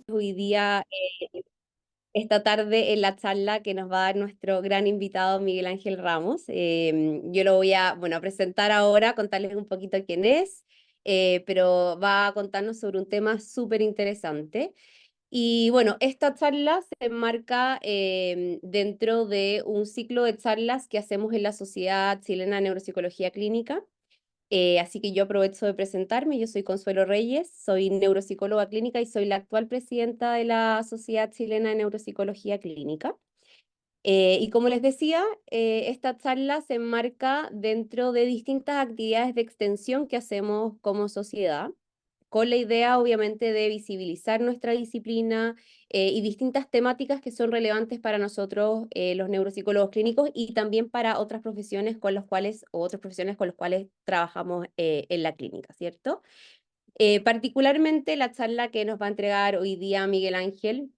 hoy día, esta tarde, en la charla que nos va a dar nuestro gran invitado Miguel Ángel Ramos. Yo lo voy a, bueno, a presentar ahora, contarles un poquito quién es, pero va a contarnos sobre un tema súper interesante. Y bueno, esta charla se enmarca dentro de un ciclo de charlas que hacemos en la Sociedad Chilena de Neuropsicología Clínica. Así que yo aprovecho de presentarme. Yo soy Consuelo Reyes, soy neuropsicóloga clínica y soy la actual presidenta de la Sociedad Chilena de Neuropsicología Clínica. Y como les decía, esta charla se enmarca dentro de distintas actividades de extensión que hacemos como sociedad, con la idea obviamente de visibilizar nuestra disciplina y distintas temáticas que son relevantes para nosotros, los neuropsicólogos clínicos, y también para otras profesiones con los cuales, o otras profesiones con los cuales trabajamos en la clínica, ¿cierto? Particularmente la charla que nos va a entregar hoy día Miguel Ángel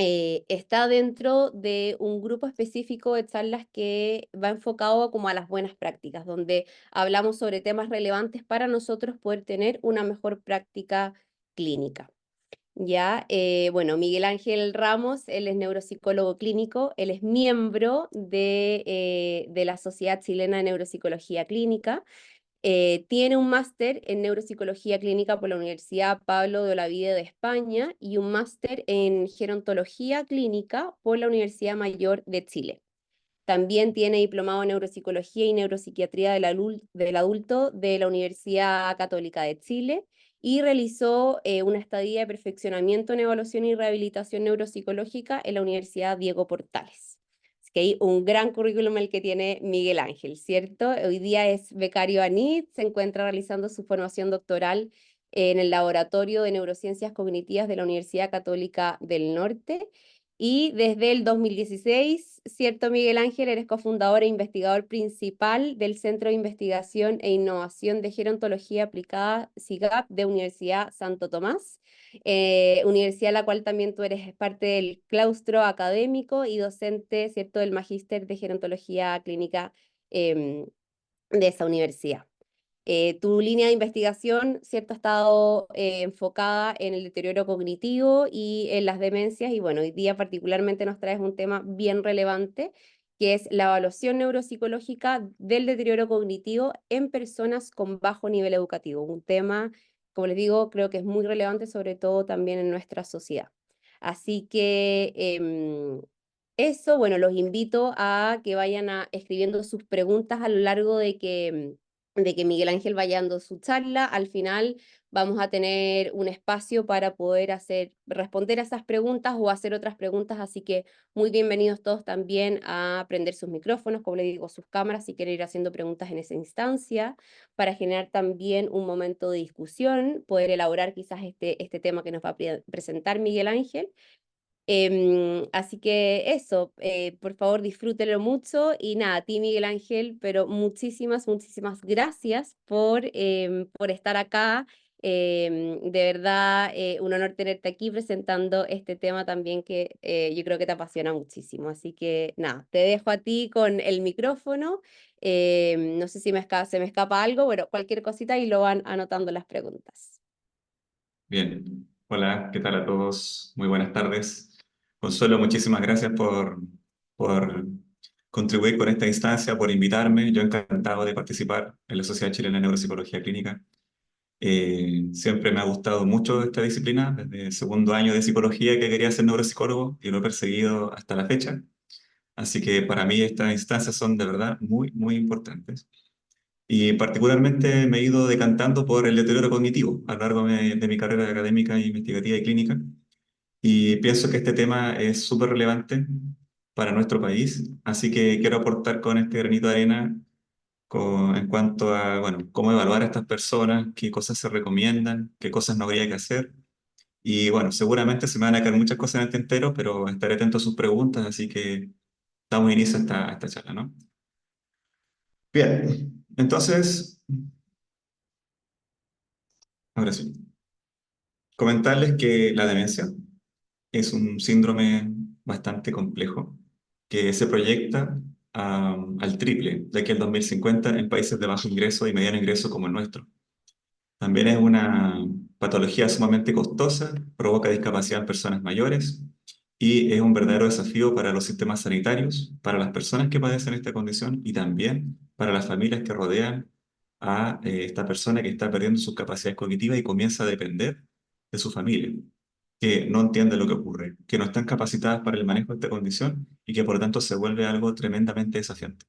está dentro de un grupo específico de charlas que va enfocado como a las buenas prácticas, donde hablamos sobre temas relevantes para nosotros poder tener una mejor práctica clínica. Ya, bueno, Miguel Ángel Ramos, él es neuropsicólogo clínico, él es miembro de la Sociedad Chilena de Neuropsicología Clínica. Tiene un máster en neuropsicología clínica por la Universidad Pablo de Olavide de España y un máster en gerontología clínica por la Universidad Mayor de Chile. También tiene diplomado en neuropsicología y neuropsiquiatría del adulto de la Universidad Católica de Chile y realizó una estadía de perfeccionamiento en evaluación y rehabilitación neuropsicológica en la Universidad Diego Portales. Así que hay un gran currículum el que tiene Miguel Ángel, ¿cierto? Hoy día es becario ANIT, se encuentra realizando su formación doctoral en el Laboratorio de Neurociencias Cognitivas de la Universidad Católica del Norte. Y desde el 2016, ¿cierto, Miguel Ángel? Eres cofundador e investigador principal del Centro de Investigación e Innovación de Gerontología Aplicada, CIGAP, de Universidad Santo Tomás, universidad a la cual también tú eres parte del claustro académico y docente, ¿cierto?, del Magíster de Gerontología Clínica em, de esa universidad. Tu línea de investigación, ¿cierto?, ha estado enfocada en el deterioro cognitivo y en las demencias, y bueno, hoy día particularmente nos traes un tema bien relevante, que es la evaluación neuropsicológica del deterioro cognitivo en personas con bajo nivel educativo. Un tema, como les digo, creo que es muy relevante, sobre todo también en nuestra sociedad. Así que eso, bueno, los invito a que vayan escribiendo sus preguntas a lo largo de que Miguel Ángel vaya dando su charla. Al final vamos a tener un espacio para poder responder a esas preguntas o hacer otras preguntas, así que muy bienvenidos todos también a prender sus micrófonos, como le digo, sus cámaras, si quieren ir haciendo preguntas en esa instancia, para generar también un momento de discusión, poder elaborar quizás este tema que nos va a presentar Miguel Ángel. Así que eso, por favor disfrútenlo mucho y nada, a ti Miguel Ángel, pero muchísimas, muchísimas gracias por estar acá. De verdad, un honor tenerte aquí presentando este tema también que yo creo que te apasiona muchísimo. Así que nada, te dejo a ti con el micrófono. No sé si se me escapa algo, bueno, cualquier cosita y lo van anotando las preguntas. Bien, hola, ¿qué tal a todos? Muy buenas tardes. Consuelo, muchísimas gracias por contribuir con esta instancia, por invitarme. Yo encantado de participar en la Sociedad Chilena de Neuropsicología Clínica. Siempre me ha gustado mucho esta disciplina, desde el segundo año de psicología que quería ser neuropsicólogo y lo he perseguido hasta la fecha. Así que para mí estas instancias son de verdad muy, muy importantes. Y particularmente me he ido decantando por el deterioro cognitivo a lo largo de mi carrera académica, investigativa y clínica. Y pienso que este tema es súper relevante para nuestro país, así que quiero aportar con este granito de arena en cuanto a, bueno, cómo evaluar a estas personas, qué cosas se recomiendan, qué cosas no habría que hacer. Y bueno, seguramente se me van a caer muchas cosas en el tintero, pero estaré atento a sus preguntas, así que damos inicio a esta charla, ¿no? Bien, entonces, ahora sí. Comentarles que la demencia es un síndrome bastante complejo que se proyecta al triple de aquí al 2050 en países de bajo ingreso y mediano ingreso como el nuestro. También es patología sumamente costosa, provoca discapacidad en personas mayores y es un verdadero desafío para los sistemas sanitarios, para las personas que padecen esta condición y también para las familias que rodean a esta persona que está perdiendo sus capacidades cognitivas y comienza a depender de su familia, que no entiende lo que ocurre, que no están capacitadas para el manejo de esta condición y que por lo tanto se vuelve algo tremendamente desafiante.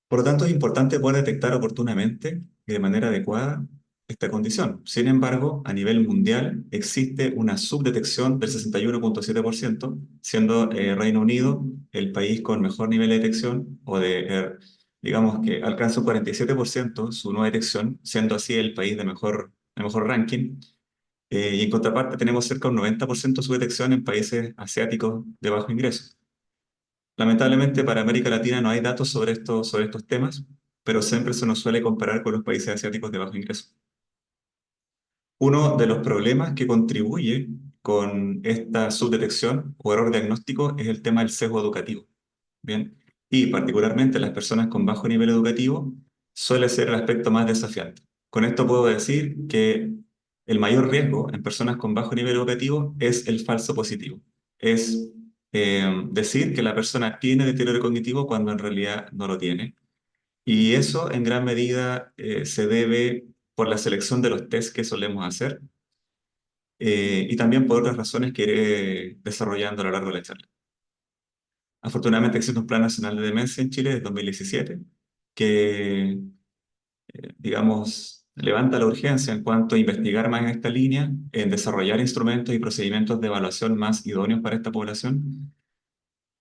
Por lo tanto, es importante poder detectar oportunamente y de manera adecuada esta condición. Sin embargo, a nivel mundial existe una subdetección del 61,7%, siendo Reino Unido el país con mejor nivel de detección, digamos que alcanza un 47% su no detección, siendo así el país de mejor ranking. Y en contraparte tenemos cerca de un 90% de su detección en países asiáticos de bajo ingreso. Lamentablemente para América Latina no hay datos sobre estos temas, pero siempre se nos suele comparar con los países asiáticos de bajo ingreso. Uno de los problemas que contribuye con esta subdetección o error diagnóstico es el tema del sesgo educativo. Bien, y particularmente las personas con bajo nivel educativo suele ser el aspecto más desafiante. Con esto puedo decir que el mayor riesgo en personas con bajo nivel educativo es el falso positivo. Es decir que la persona tiene deterioro cognitivo cuando en realidad no lo tiene. Y eso en gran medida se debe por la selección de los test que solemos hacer y también por otras razones que iré desarrollando a lo largo de la charla. Afortunadamente existe un Plan Nacional de Demencia en Chile desde 2017 que, digamos, levanta la urgencia en cuanto a investigar más en esta línea, en desarrollar instrumentos y procedimientos de evaluación más idóneos para esta población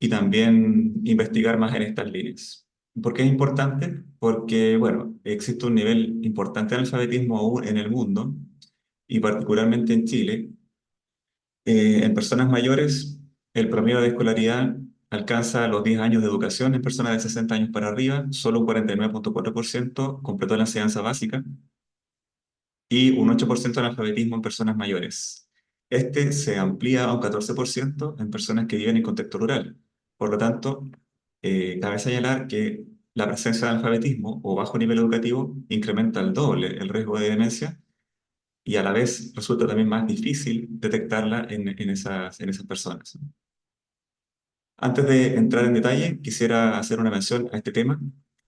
y también investigar más en estas líneas. ¿Por qué es importante? Porque, bueno, existe un nivel importante de analfabetismo aún en el mundo y particularmente en Chile. En personas mayores, el promedio de escolaridad alcanza los 10 años de educación. En personas de 60 años para arriba, solo un 49,4% completó la enseñanza básica y un 8% de analfabetismo en personas mayores. Este se amplía a un 14% en personas que viven en contexto rural. Por lo tanto, cabe señalar que la presencia de analfabetismo o bajo nivel educativo incrementa al doble el riesgo de demencia y a la vez resulta también más difícil detectarla en esas personas. Antes de entrar en detalle, quisiera hacer una mención a este tema,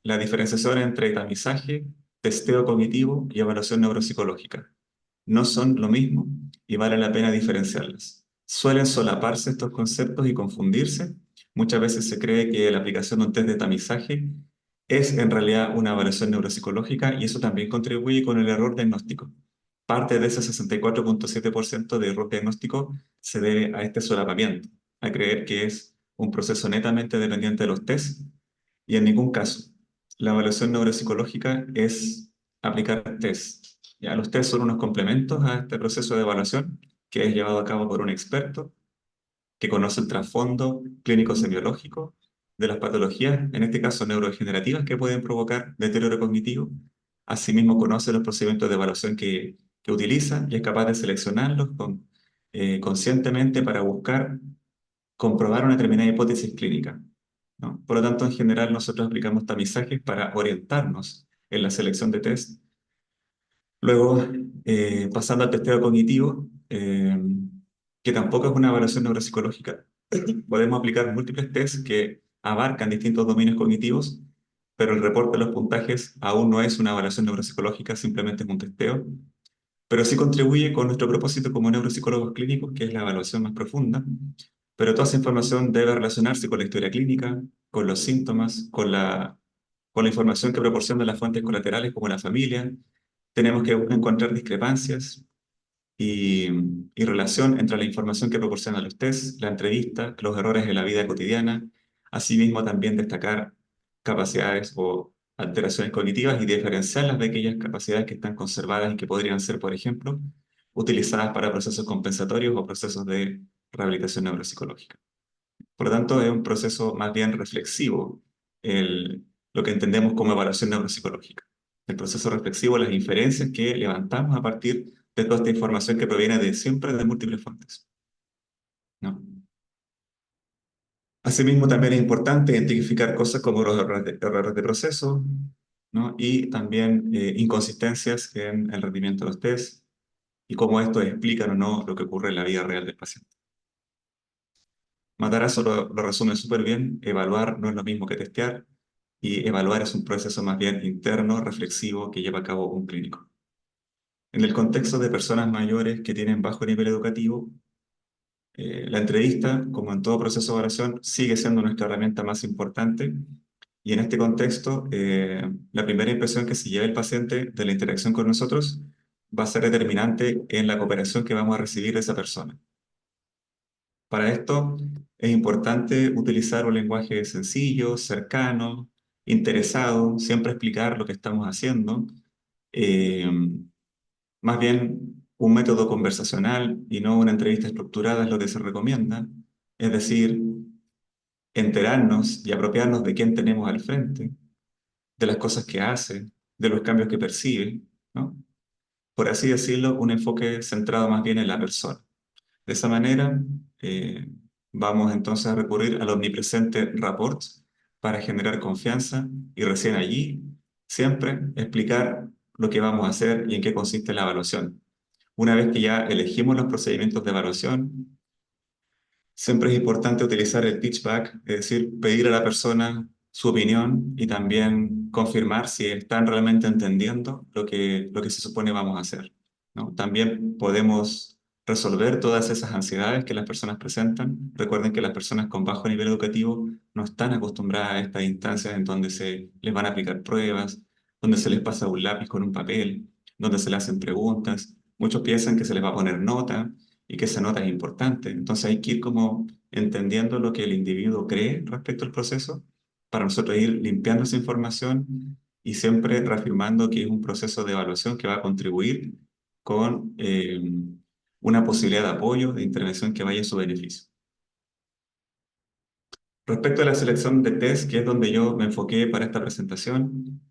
la diferenciación entre tamizaje, testeo cognitivo y evaluación neuropsicológica. No son lo mismo y vale la pena diferenciarlas. Suelen solaparse estos conceptos y confundirse. Muchas veces se cree que la aplicación de un test de tamizaje es en realidad una evaluación neuropsicológica y eso también contribuye con el error diagnóstico. Parte de ese 64,7% de error diagnóstico se debe a este solapamiento, a creer que es un proceso netamente dependiente de los test y en ningún caso. La evaluación neuropsicológica es aplicar test. Ya, los test son unos complementos a este proceso de evaluación que es llevado a cabo por un experto que conoce el trasfondo clínico semiológico de las patologías, en este caso neurodegenerativas, que pueden provocar deterioro cognitivo. Asimismo, conoce los procedimientos de evaluación que utiliza y es capaz de seleccionarlos conscientemente para buscar comprobar una determinada hipótesis clínica, ¿no? Por lo tanto, en general, nosotros aplicamos tamizajes para orientarnos en la selección de test. Luego, pasando al testeo cognitivo, que tampoco es una evaluación neuropsicológica, podemos aplicar múltiples tests que abarcan distintos dominios cognitivos, pero el reporte de los puntajes aún no es una evaluación neuropsicológica, simplemente es un testeo, pero sí contribuye con nuestro propósito como neuropsicólogos clínicos, que es la evaluación más profunda. Pero toda esa información debe relacionarse con la historia clínica, con los síntomas, con la información que proporcionan las fuentes colaterales como la familia. Tenemos que encontrar discrepancias y, y relación entre la información que proporcionan los tests, la entrevista, los errores en la vida cotidiana. Asimismo, también destacar capacidades o alteraciones cognitivas y diferenciarlas de aquellas capacidades que están conservadas y que podrían ser, por ejemplo, utilizadas para procesos compensatorios o procesos de rehabilitación neuropsicológica. Por lo tanto, es un proceso más bien reflexivo, lo que entendemos como evaluación neuropsicológica. El proceso reflexivo, las inferencias que levantamos a partir de toda esta información que proviene de siempre de múltiples fuentes, ¿no? Asimismo, también es importante identificar cosas como los errores de proceso, ¿no? Y también inconsistencias en el rendimiento de los test, y cómo estos explican o no lo que ocurre en la vida real del paciente. Matarazzo lo resume súper bien: evaluar no es lo mismo que testear, y evaluar es un proceso más bien interno, reflexivo, que lleva a cabo un clínico. En el contexto de personas mayores que tienen bajo nivel educativo, la entrevista, como en todo proceso de evaluación, sigue siendo nuestra herramienta más importante. Y en este contexto, la primera impresión que se lleva el paciente de la interacción con nosotros va a ser determinante en la cooperación que vamos a recibir de esa persona. Para esto es importante utilizar un lenguaje sencillo, cercano, interesado, siempre explicar lo que estamos haciendo. Eh, Más bien, un método conversacional y no una entrevista estructurada es lo que se recomienda. Es decir, enterarnos y apropiarnos de quién tenemos al frente, de las cosas que hace, de los cambios que percibe, ¿no? Por así decirlo, un enfoque centrado más bien en la persona. De esa manera, eh, vamos entonces a recurrir al omnipresente rapport para generar confianza y recién allí siempre explicar lo que vamos a hacer y en qué consiste la evaluación. Una vez que ya elegimos los procedimientos de evaluación, siempre es importante utilizar el pitchback, es decir, pedir a la persona su opinión y también confirmar si están realmente entendiendo lo que se supone vamos a hacer, ¿no? También podemos resolver todas esas ansiedades que las personas presentan. Recuerden que las personas con bajo nivel educativo no están acostumbradas a estas instancias en donde se les van a aplicar pruebas, donde se les pasa un lápiz con un papel, donde se les hacen preguntas. Muchos piensan que se les va a poner nota y que esa nota es importante. Entonces hay que ir como entendiendo lo que el individuo cree respecto al proceso para nosotros ir limpiando esa información y siempre reafirmando que es un proceso de evaluación que va a contribuir con una posibilidad de apoyo, de intervención que vaya a su beneficio. Respecto a la selección de test, que es donde yo me enfoqué para esta presentación,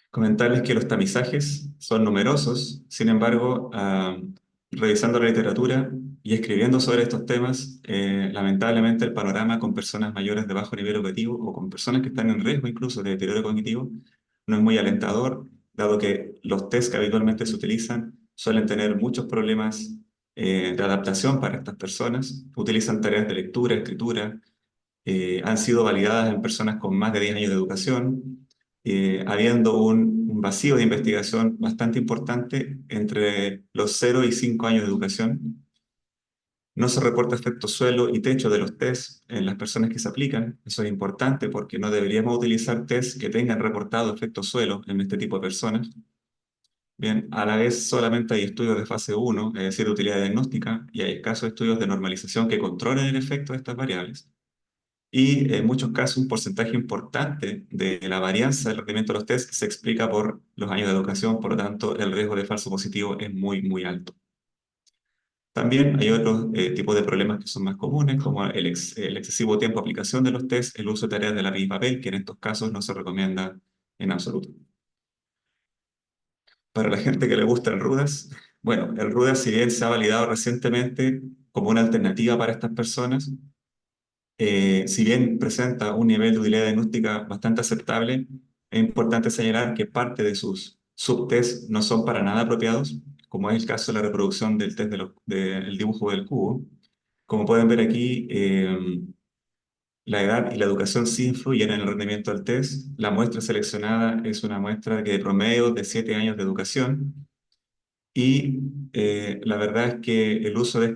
comentarles que los tamizajes son numerosos. Sin embargo, revisando la literatura y escribiendo sobre estos temas, lamentablemente el panorama con personas mayores de bajo nivel educativo o con personas que están en riesgo incluso de deterioro cognitivo no es muy alentador, dado que los test que habitualmente se utilizan suelen tener muchos problemas de adaptación para estas personas. Utilizan tareas de lectura, escritura, han sido validadas en personas con más de 10 años de educación, habiendo un vacío de investigación bastante importante entre los 0 y 5 años de educación. No se reporta efecto suelo y techo de los test en las personas que se aplican. Eso es importante porque no deberíamos utilizar test que tengan reportado efecto suelo en este tipo de personas. Bien, a la vez solamente hay estudios de fase 1, es decir, de utilidad diagnóstica, y hay escasos estudios de normalización que controlen el efecto de estas variables. Y en muchos casos un porcentaje importante de la varianza del rendimiento de los test se explica por los años de educación, por lo tanto el riesgo de falso positivo es muy, muy alto. También hay otros tipos de problemas que son más comunes, como el excesivo tiempo de aplicación de los test, el uso de tareas de lápiz y papel, que en estos casos no se recomienda en absoluto. Para la gente que le gusta el RUDAS, bueno, el RUDAS, si bien se ha validado recientemente como una alternativa para estas personas, si bien presenta un nivel de utilidad diagnóstica bastante aceptable, es importante señalar que parte de sus subtests no son para nada apropiados, como es el caso de la reproducción del test del dibujo del cubo. Como pueden ver aquí, la edad y la educación sí influyen en el rendimiento del test. La muestra seleccionada es una muestra que de promedio de 7 años de educación, y la verdad es que el uso de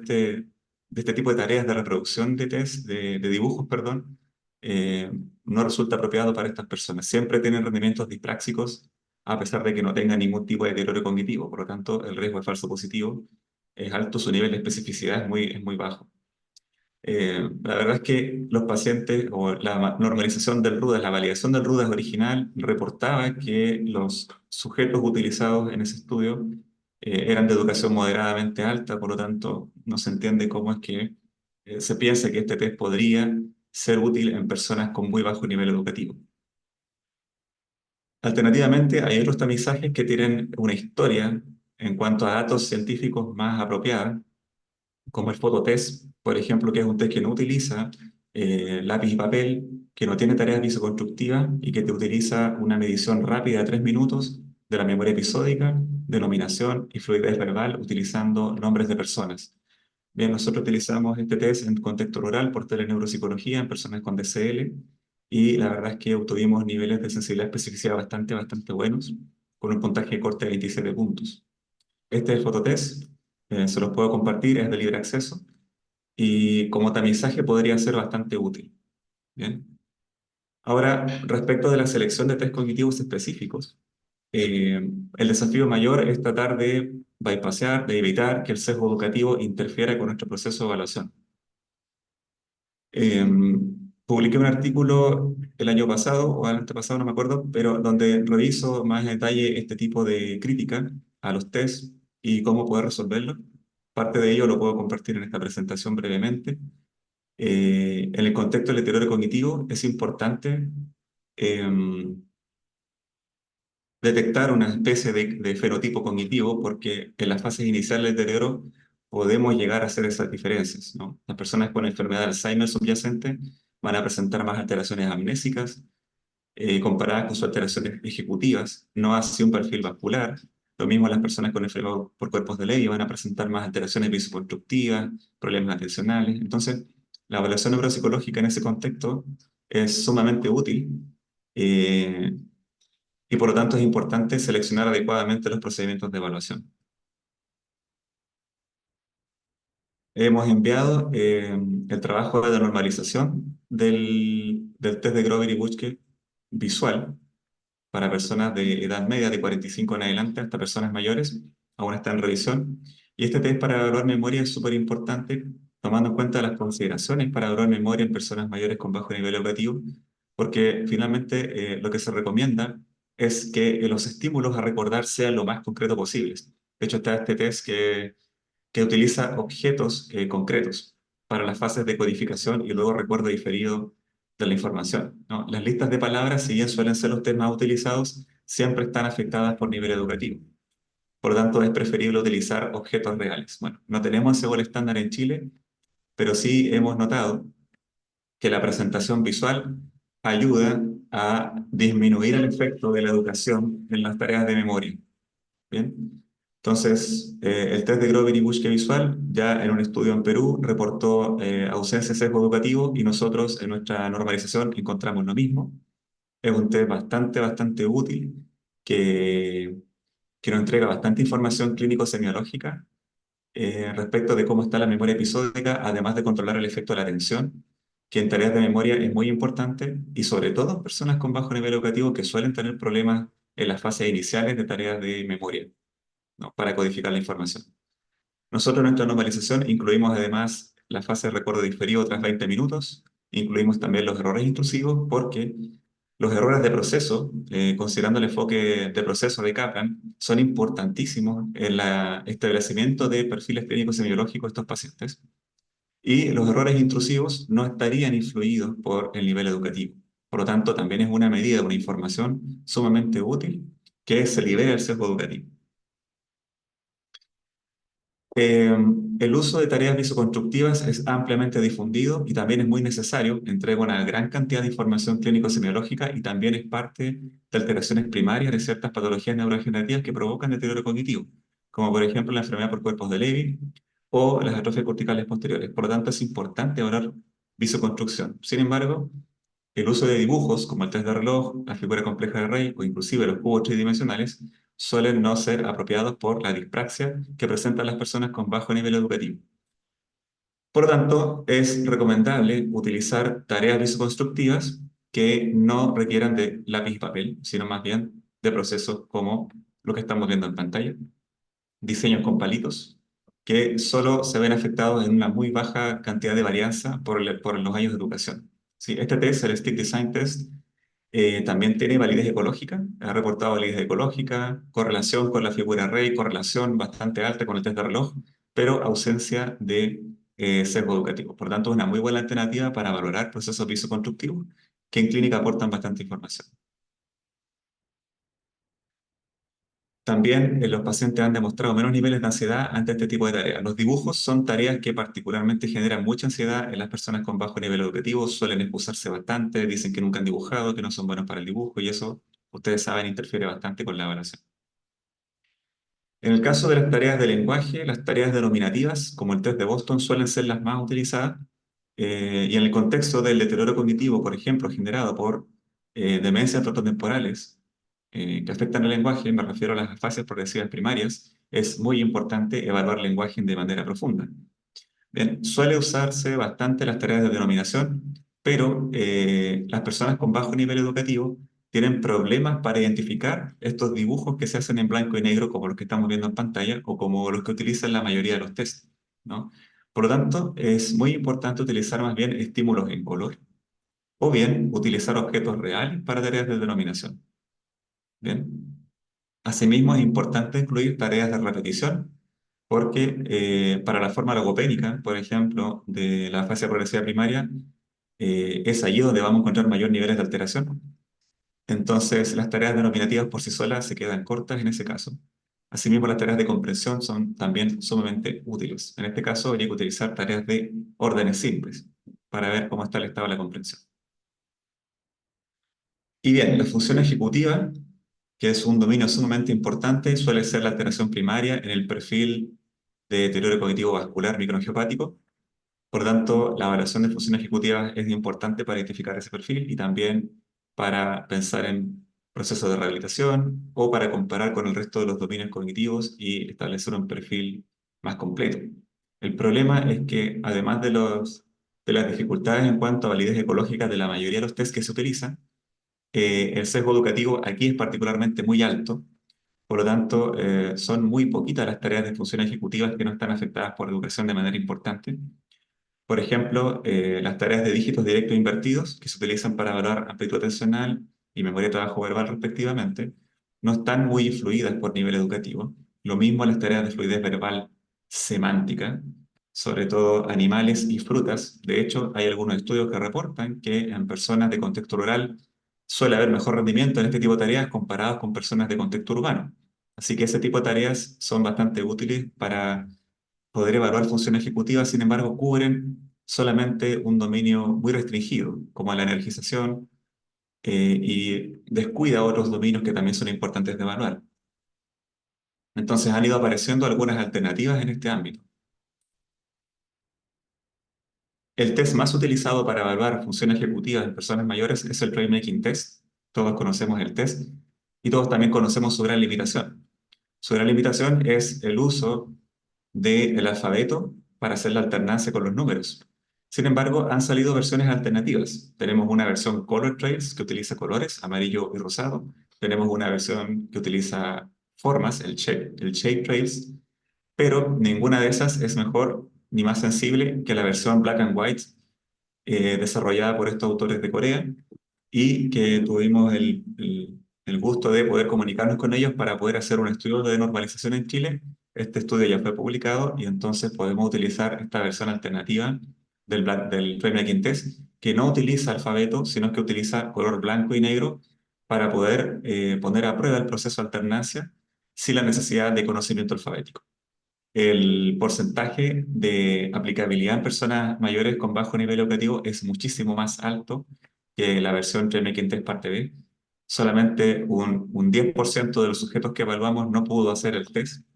este tipo de tareas de reproducción de test, de dibujos, perdón, no resulta apropiado para estas personas. Siempre tienen rendimientos dispráxicos a pesar de que no tengan ningún tipo de deterioro cognitivo. Por lo tanto, el riesgo de falso positivo es alto, su nivel de especificidad es muy bajo. La verdad es que los pacientes o la normalización del RUDAS, la validación del RUDAS original, reportaba que los sujetos utilizados en ese estudio eran de educación moderadamente alta, por lo tanto no se entiende cómo es que se piensa que este test podría ser útil en personas con muy bajo nivel educativo. Alternativamente, hay otros tamizajes que tienen una historia en cuanto a datos científicos más apropiada, como el fototest, por ejemplo, que es un test que no utiliza lápiz y papel, que no tiene tareas visoconstructivas y que te utiliza una medición rápida de 3 minutos de la memoria episódica denominación y fluidez verbal utilizando nombres de personas. Bien, nosotros utilizamos este test en contexto rural por teleneuropsicología en personas con DCL y la verdad es que obtuvimos niveles de sensibilidad y especificidad bastante buenos, con un puntaje de corte de 27 puntos. Este es el fototest, se los puedo compartir, es de libre acceso y como tamizaje podría ser bastante útil. Bien. Ahora, respecto de la selección de test cognitivos específicos, el desafío mayor es tratar de bypassear, de evitar que el sesgo educativo interfiera con nuestro proceso de evaluación. Eh, Publiqué un artículo el año pasado o el antepasado, no me acuerdo, pero donde reviso más en detalle este tipo de crítica a los test y cómo poder resolverlo. Parte de ello lo puedo compartir en esta presentación brevemente. En el contexto del deterioro cognitivo es importante detectar una especie de fenotipo cognitivo porque en las fases iniciales del deterioro podemos llegar a hacer esas diferencias, ¿no? Las personas con enfermedad de Alzheimer subyacente van a presentar más alteraciones amnésicas comparadas con sus alteraciones ejecutivas, no así un perfil vascular. Lo mismo las personas con enfermedad por cuerpos de Levy van a presentar más alteraciones visoconstructivas, problemas atencionales. Entonces, la evaluación neuropsicológica en ese contexto es sumamente útil. eh, y por lo tanto es importante seleccionar adecuadamente los procedimientos de evaluación. Hemos enviado el trabajo de normalización del test de Grover y Buschke visual para personas de edad media de 45 en adelante hasta personas mayores, aún está en revisión. Y este test para evaluar memoria es súper importante, tomando en cuenta las consideraciones para evaluar memoria en personas mayores con bajo nivel educativo, porque finalmente lo que se recomienda es que los estímulos a recordar sean lo más concreto posibles. De hecho, está este test que utiliza objetos concretos para las fases de codificación y luego recuerdo diferido de la información, ¿no? Las listas de palabras, si bien suelen ser los temas más utilizados, siempre están afectadas por nivel educativo. Por lo tanto, es preferible utilizar objetos reales. Bueno, no tenemos ese gol estándar en Chile, pero sí hemos notado que la presentación visual ayuda a disminuir el efecto de la educación en las tareas de memoria. Bien. Entonces, el test de Grover y Buschke visual, ya en un estudio en Perú, reportó ausencia de sesgo educativo y nosotros en nuestra normalización encontramos lo mismo. Es un test bastante útil que, que nos entrega bastante información clínico-semiológica respecto de cómo está la memoria episódica, además de controlar el efecto de la atención, que en tareas de memoria es muy importante y sobre todo en personas con bajo nivel educativo que suelen tener problemas en las fases iniciales de tareas de memoria, ¿no? Para codificar la información. Nosotros en nuestra normalización incluimos además la fase de recuerdo diferido tras 20 minutos, incluimos también los errores intrusivos porque los errores de proceso, considerando el enfoque de proceso de Kaplan, son importantísimos en el establecimiento de perfiles clínicos semiológicos de estos pacientes y los errores intrusivos no estarían influidos por el nivel educativo. Por lo tanto, también es una medida, una información sumamente útil que se libera el sesgo educativo. Eh, el uso de tareas visoconstructivas es ampliamente difundido y también es muy necesario. Entrega una gran cantidad de información clínico-semiológica y también es parte de alteraciones primarias de ciertas patologías neurodegenerativas que provocan deterioro cognitivo, como por ejemplo la enfermedad por cuerpos de Levy o las atrofias corticales posteriores. Por lo tanto, es importante hablar visoconstrucción. Sin embargo, el uso de dibujos, como el test de reloj, la figura compleja de Rey o inclusive los cubos tridimensionales, suelen no ser apropiados por la dispraxia que presentan las personas con bajo nivel educativo. Por lo tanto, es recomendable utilizar tareas visoconstructivas que no requieran de lápiz y papel, sino más bien de procesos como lo que estamos viendo en pantalla, diseños con palitos, que solo se ven afectados en una muy baja cantidad de varianza por los años de educación. Sí, este test, el Stick Design Test, también tiene validez ecológica, ha reportado validez ecológica, correlación con la figura Rey, correlación bastante alta con el test de reloj, pero ausencia de sesgo educativo. Por tanto, es una muy buena alternativa para valorar procesos visoconstructivos que en clínica aportan bastante información. También los pacientes han demostrado menos niveles de ansiedad ante este tipo de tareas. Los dibujos son tareas que particularmente generan mucha ansiedad en las personas con bajo nivel educativo, suelen excusarse bastante, dicen que nunca han dibujado, que no son buenos para el dibujo y eso, ustedes saben, interfiere bastante con la evaluación. En el caso de las tareas de lenguaje, las tareas denominativas, como el test de Boston, suelen ser las más utilizadas. Y en el contexto del deterioro cognitivo, por ejemplo, generado por demencias frontotemporales que afectan el lenguaje, me refiero a las fases progresivas primarias, es muy importante evaluar lenguaje de manera profunda. Bien, suele usarse bastante las tareas de denominación, pero las personas con bajo nivel educativo tienen problemas para identificar estos dibujos que se hacen en blanco y negro, como los que estamos viendo en pantalla, o como los que utilizan la mayoría de los tests, ¿no? Por lo tanto, es muy importante utilizar más bien estímulos en color, o bien utilizar objetos reales para tareas de denominación. Bien. Asimismo, es importante incluir tareas de repetición, porque para la forma logopédica, por ejemplo, de la fase progresiva primaria, es allí donde vamos a encontrar mayor niveles de alteración. Entonces, las tareas denominativas por sí solas se quedan cortas en ese caso. Asimismo, las tareas de comprensión son también sumamente útiles. En este caso, habría que utilizar tareas de órdenes simples para ver cómo está el estado de la comprensión. Y bien, la función ejecutiva, que es un dominio sumamente importante, suele ser la alteración primaria en el perfil de deterioro cognitivo vascular microangiopático. Por lo tanto, la evaluación de función ejecutiva es importante para identificar ese perfil y también para pensar en procesos de rehabilitación o para comparar con el resto de los dominios cognitivos y establecer un perfil más completo. El problema es que además de las dificultades en cuanto a validez ecológica de la mayoría de los tests que se utilizan, el sesgo educativo aquí es particularmente muy alto. Por lo tanto, son muy poquitas las tareas de función ejecutivas que no están afectadas por educación de manera importante. Por ejemplo, las tareas de dígitos directos invertidos, que se utilizan para evaluar amplitud atencional y memoria de trabajo verbal respectivamente, no están muy influidas por nivel educativo. Lo mismo las tareas de fluidez verbal semántica, sobre todo animales y frutas. De hecho, hay algunos estudios que reportan que en personas de contexto rural suele haber mejor rendimiento en este tipo de tareas comparados con personas de contexto urbano. Así que ese tipo de tareas son bastante útiles para poder evaluar función ejecutiva, sin embargo, cubren solamente un dominio muy restringido, como la energización, y descuida otros dominios que también son importantes de evaluar. Entonces han ido apareciendo algunas alternativas en este ámbito. El test más utilizado para evaluar función ejecutiva en personas mayores es el Brain Test. Todos conocemos el test y todos también conocemos su gran limitación. Su gran limitación es el uso del alfabeto para hacer la alternancia con los números. Sin embargo, han salido versiones alternativas. Tenemos una versión Color Trails que utiliza colores, amarillo y rosado. Tenemos una versión que utiliza formas, el Shape Trails, pero ninguna de esas es mejor ni más sensible que la versión Black and White desarrollada por estos autores de Corea y que tuvimos el gusto de poder comunicarnos con ellos para poder hacer un estudio de normalización en Chile. Este estudio ya fue publicado y entonces podemos utilizar esta versión alternativa del Prime Test, que no utiliza alfabeto, sino que utiliza color blanco y negro para poder poner a prueba el proceso de alternancia sin la necesidad de conocimiento alfabético. El porcentaje de aplicabilidad en personas mayores con bajo nivel educativo es muchísimo más alto que la versión Making parte B. Solamente un 10% de los sujetos que evaluamos no pudo hacer el test,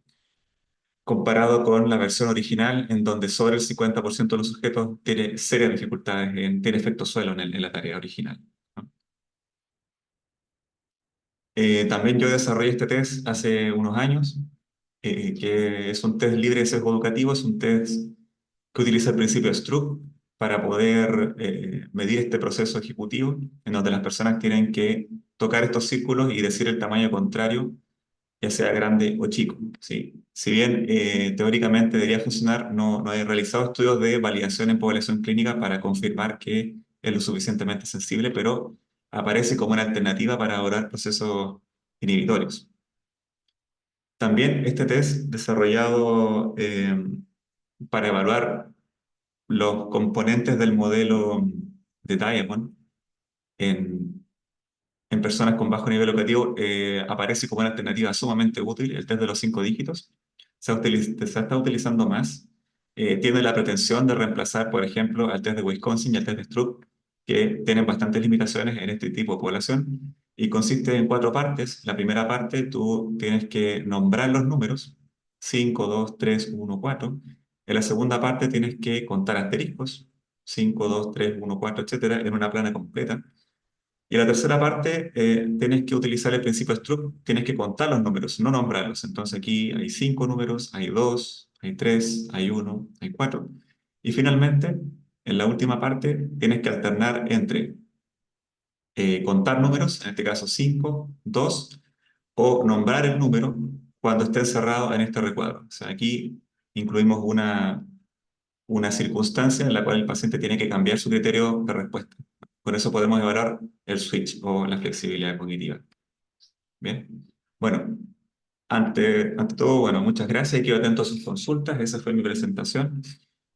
comparado con la versión original, en donde sobre el 50% de los sujetos tiene serias dificultades, tiene efecto suelo en la tarea original, ¿no? También yo desarrollé este test hace unos años, que es un test libre de sesgo educativo, es un test que utiliza el principio de Stroop para poder medir este proceso ejecutivo, en donde las personas tienen que tocar estos círculos y decir el tamaño contrario, ya sea grande o chico, ¿sí? Si bien teóricamente debería funcionar, no he realizado estudios de validación en población clínica para confirmar que es lo suficientemente sensible, pero aparece como una alternativa para abordar procesos inhibitorios. También este test desarrollado para evaluar los componentes del modelo de Diamond en, en personas con bajo nivel educativo aparece como una alternativa sumamente útil, el test de los 5 dígitos. Se está utilizando más. Tiene la pretensión de reemplazar, por ejemplo, al test de Wisconsin y al test de Stroop, que tienen bastantes limitaciones en este tipo de población. y consiste en cuatro partes. La primera parte, tú tienes que nombrar los números, 5, 2, 3, 1, 4. En la segunda parte tienes que contar asteriscos, 5, 2, 3, 1, 4, etcétera, en una plana completa. Y en la tercera parte, tienes que utilizar el principio Struct, tienes que contar los números, no nombrarlos. Entonces aquí hay 5 números, hay 2, hay 3, hay uno, hay 4. Y finalmente, en la última parte, tienes que alternar entre contar números, en este caso 5, 2, o nombrar el número cuando esté encerrado en este recuadro. O sea, aquí incluimos una circunstancia en la cual el paciente tiene que cambiar su criterio de respuesta. Con eso podemos evaluar el switch o la flexibilidad cognitiva. Bien. Bueno, ante todo, bueno, muchas gracias y quedo atento a sus consultas. Esa fue mi presentación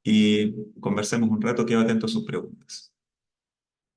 y conversemos un rato, quedo atento a sus preguntas.